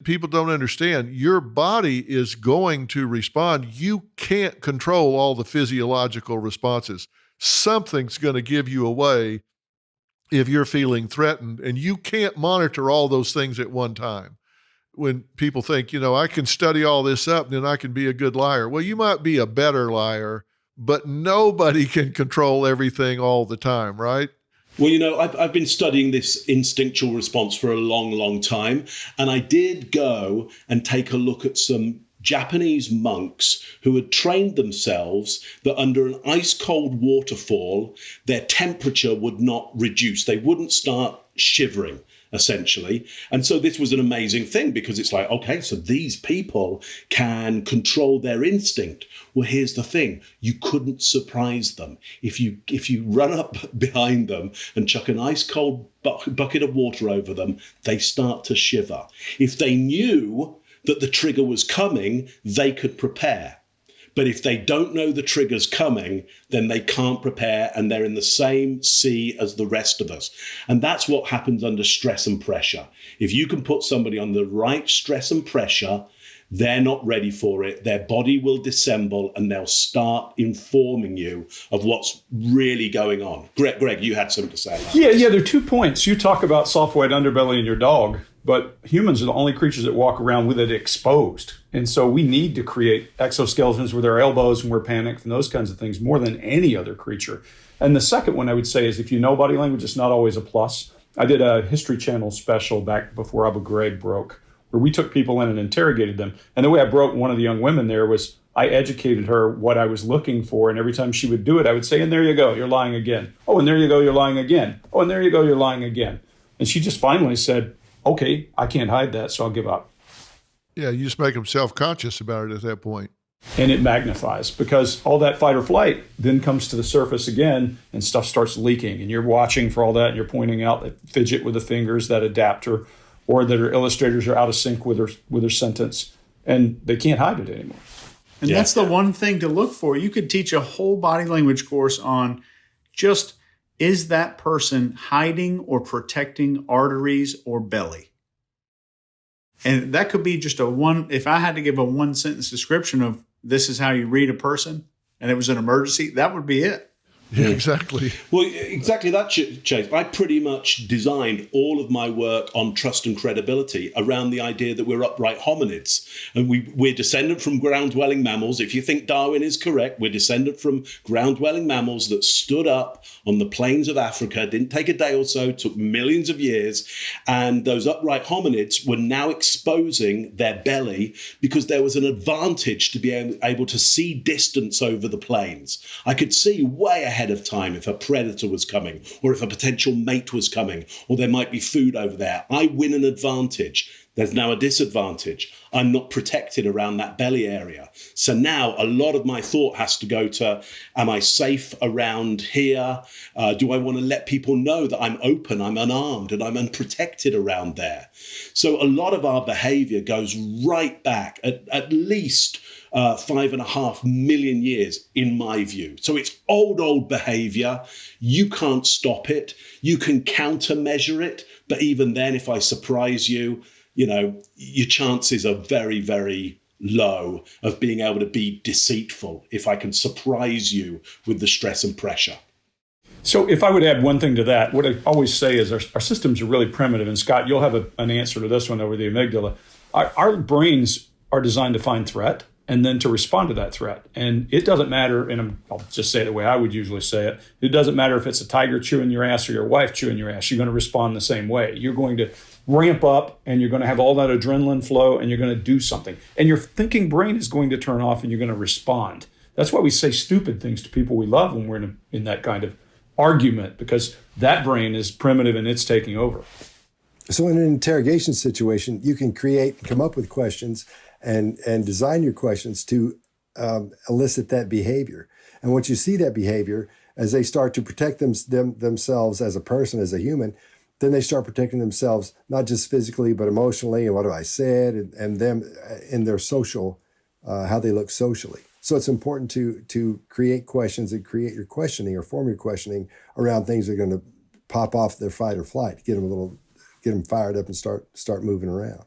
People don't understand your body is going to respond. You can't control all the physiological responses. Something's going to give you away if you're feeling threatened, and you can't monitor all those things at one time. When people think, I can study all this up and then I can be a good liar. Well, you might be a better liar, but nobody can control everything all the time, right? Well, I've been studying this instinctual response for a long, long time. And I did go and take a look at some Japanese monks who had trained themselves that under an ice cold waterfall, their temperature would not reduce. They wouldn't start shivering, essentially. And so this was an amazing thing, because it's like, okay, so these people can control their instinct. Well, here's the thing. You couldn't surprise them. If you run up behind them and chuck an ice cold bucket of water over them, they start to shiver. If they knew that the trigger was coming, they could prepare. But if they don't know the trigger's coming, then they can't prepare, and they're in the same sea as the rest of us. And that's what happens under stress and pressure. If you can put somebody on the right stress and pressure, they're not ready for it. Their body will dissemble and they'll start informing you of what's really going on. Greg, you had something to say about this. Yeah, there are 2 points. You talk about soft white underbelly in your dog, but humans are the only creatures that walk around with it exposed. And so we need to create exoskeletons with our elbows when we're panicked and those kinds of things more than any other creature. And the second one I would say is, if you know body language, it's not always a plus. I did a History Channel special back before Abu Ghraib broke, where we took people in and interrogated them. And the way I broke one of the young women there was I educated her what I was looking for. And every time she would do it, I would say, and there you go, you're lying again. Oh, and there you go, you're lying again. Oh, and there you go, you're lying again. And she just finally said, okay, I can't hide that, so I'll give up. Yeah, you just make them self-conscious about it at that point. And it magnifies, because all that fight or flight then comes to the surface again and stuff starts leaking. And you're watching for all that and you're pointing out that fidget with the fingers, that adapter, or that her illustrators are out of sync with her sentence, and they can't hide it anymore. And that's the one thing to look for. You could teach a whole body language course on just, is that person hiding or protecting arteries or belly? And that could be just if I had to give a 1-sentence description of this is how you read a person and it was an emergency, that would be it. Yeah, exactly. Well, exactly that, Chase. I pretty much designed all of my work on trust and credibility around the idea that we're upright hominids. And we're descendant from ground-dwelling mammals. If you think Darwin is correct, we're descendant from ground-dwelling mammals that stood up on the plains of Africa. Didn't take a day or so, took millions of years. And those upright hominids were now exposing their belly because there was an advantage to be able to see distance over the plains. I could see way ahead of time if a predator was coming, or if a potential mate was coming, or there might be food over there. I win an advantage. There's now a disadvantage. I'm not protected around that belly area. So now a lot of my thought has to go to, am I safe around here? Do I want to let people know that I'm open, I'm unarmed, and I'm unprotected around there? So a lot of our behavior goes right back at least 5.5 million years, in my view. So it's old behavior. You can't stop it. You can countermeasure it. But even then, if I surprise you, your chances are very, very low of being able to be deceitful if I can surprise you with the stress and pressure. So if I would add one thing to that, what I always say is our systems are really primitive. And Scott, you'll have an answer to this one over the amygdala. Our brains are designed to find threat and then to respond to that threat. And it doesn't matter, and I'll just say it the way I would usually say it, it doesn't matter if it's a tiger chewing your ass or your wife chewing your ass, you're going to respond the same way. You're going to ramp up and you're going to have all that adrenaline flow and you're going to do something. And your thinking brain is going to turn off and you're going to respond. That's why we say stupid things to people we love when we're in that kind of argument, because that brain is primitive and it's taking over. So in an interrogation situation, you can come up with questions and design your questions to elicit that behavior. And once you see that behavior, as they start to protect themselves as a person, as a human, then they start protecting themselves, not just physically, but emotionally, and what have I said, and them in their social, how they look socially. So it's important to create questions and create your questioning or form your questioning around things that are going to pop off their fight or flight, get them fired up and start moving around.